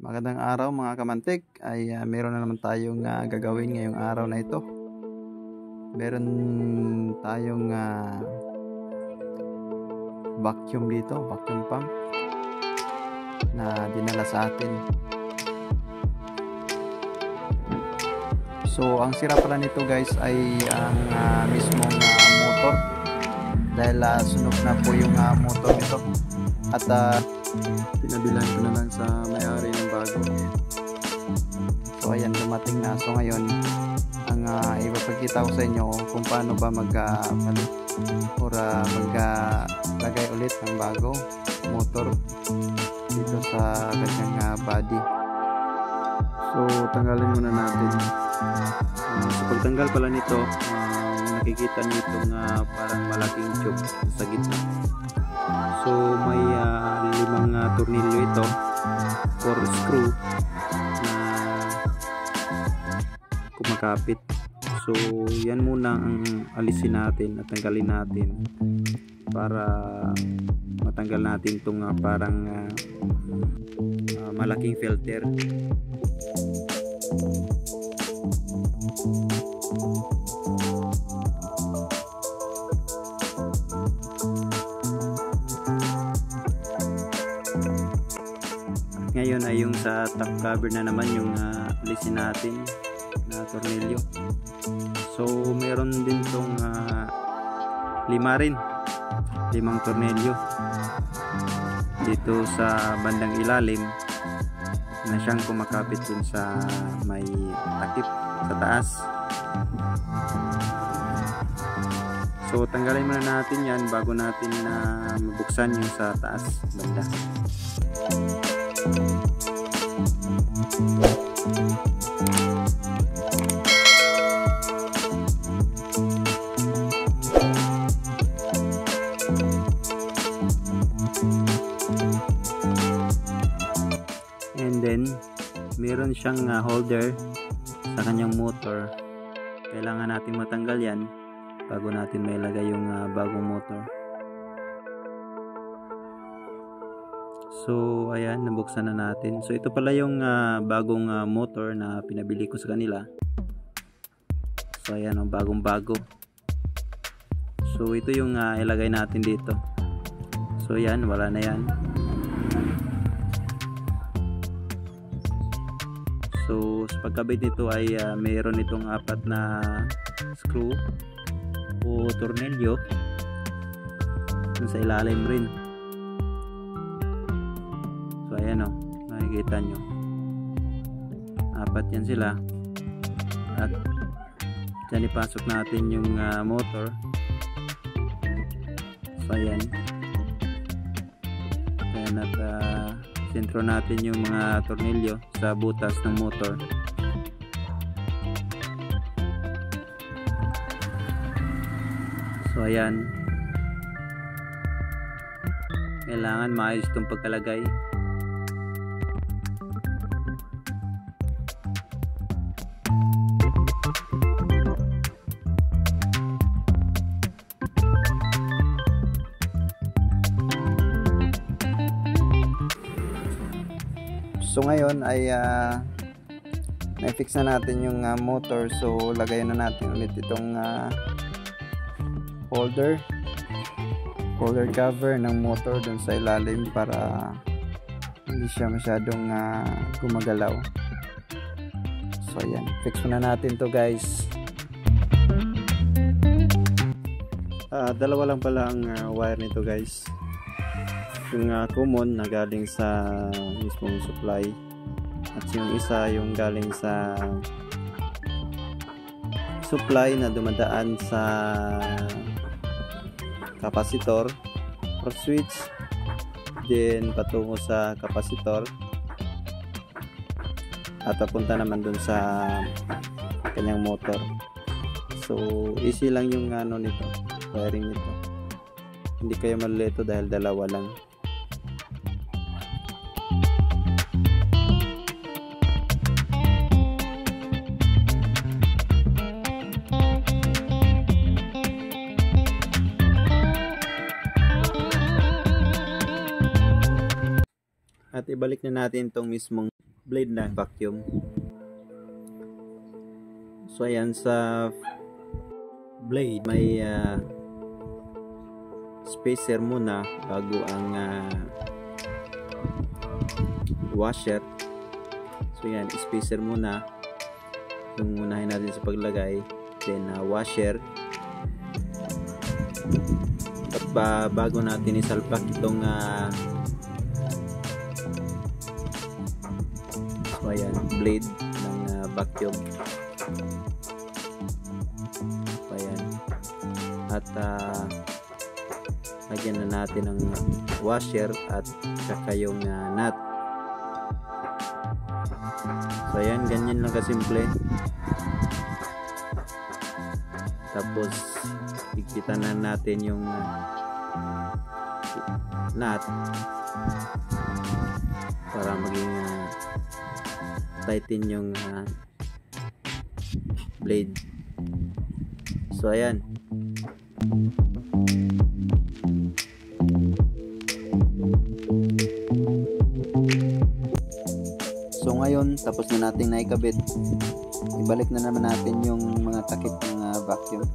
Magandang araw mga kamantik, ay meron na naman tayong gagawin ngayong araw na ito. Meron tayong vacuum dito, vacuum pump na dinala sa atin. So ang sira pala nito guys ay ang mismong motor, dahil sunog na po yung motor nito at pinabilan ko na lang sa may-ari ng bago. So ayan, dumating na. So ngayon ang ipapakita ko sa inyo kung paano ba magpalit or maglagay ulit ng bago motor dito sa kanyang body. So tanggalin muna natin. Sa pagtanggal pala nito, nakikita nyo itong parang malaking tube sa gitna. So may 5 tornilyo ito or screw na kumakapit. So yan muna ang alisin natin at tanggalin natin para matanggal natin itong parang malaking filter. Ngayon ay yung sa top cover na naman yung alisin natin na tornilyo. So meron din tong 5 tornilyo dito sa bandang ilalim na siyang kumakapit dun sa may takip sa taas. So tanggalin muna natin yan bago natin mabuksan yung sa taas banda. And then meron siyang holder sa kanyang motor. Kailangan natin matanggal yan bago natin mailagay yung bagong motor. So ayan, nabuksan na natin. So ito pala yung bagong motor na pinabili ko sa kanila. So ayan, bagong bago. So ito yung ilagay natin dito. So yan, wala na yan. So sa pagkabit nito ay mayroon itong 4 na screw o tornilyo sa ilalim rin. So ayan o, nakikita nyo 4 yan sila, at dyan ipasok natin yung motor. So ayan, at sentro natin yung mga tornilyo sa butas ng motor. So ayan, kailangan maayos itong pagkalagay. So ngayon ay na-fix na natin yung motor. So lagayan na natin ulit itong holder cover ng motor dun sa ilalim para hindi siya masyadong gumagalaw. So ayan, fix na natin to guys. Dalawa lang pala ang wire nito guys. Yung common na galing sa mismong supply, at yung isa yung galing sa supply na dumadaan sa kapasitor or switch, then patungo sa kapasitor at papunta naman dun sa kanyang motor. So easy lang yung nito, wiring nito, hindi kayo malilito dahil dalawa lang. At ibalik na natin itong mismong blade ng vacuum. So ayan, sa blade may spacer muna bago ang washer. So yan, spacer muna yung unahin natin sa paglagay, then washer. At bago natin isalpak itong so ayan, blade ng vacuum. So ayan, at lagyan na natin ang washer at saka yung nut. So ayan, ganyan lang kasimple. Tapos ikitan na natin yung nut para maging tighten yung blade. So ayan. So ngayon, tapos na natin naikabit. Ibalik na naman natin yung mga takip ng vacuum.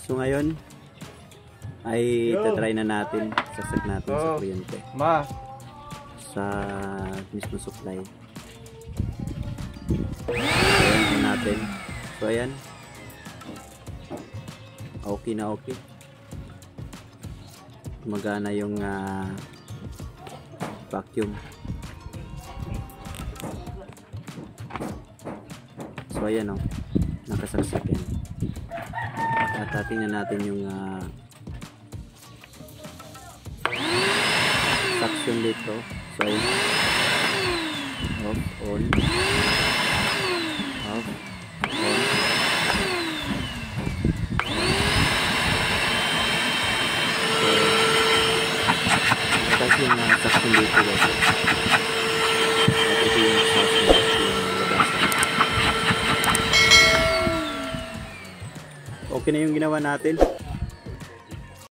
So ngayon ay itatry na natin, sasag natin sa kuryente sa mismo supply. Ayan natin. So ayan, okay na okay, gumagana yung vacuum. So ayan o, nakasagsak yan. At tingnan natin yung suction dito. So ayan, off, on, off, on. So ito yung suction dito guys. At ito yung suction dito, yung labasan. Okay na yung ginawa natin.